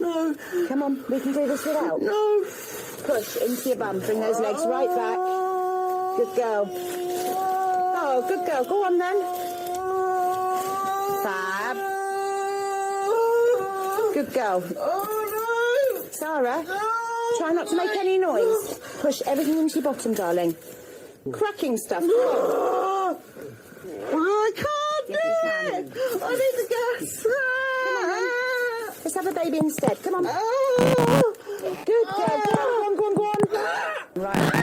No. Come on, we can do this without. No. Push into your bum. Bring those legs right back. Good girl. Oh, good girl. Go on then. Fab. Good girl. Oh, no. Sarah, No. try not to make any noise. Push everything into your bottom, darling. Cracking stuff. Oh, I can't Yes, do you it. I need the gas. Let's have a baby instead. Come on. Oh. Good girl. Go on, go on, go on, go on. Right.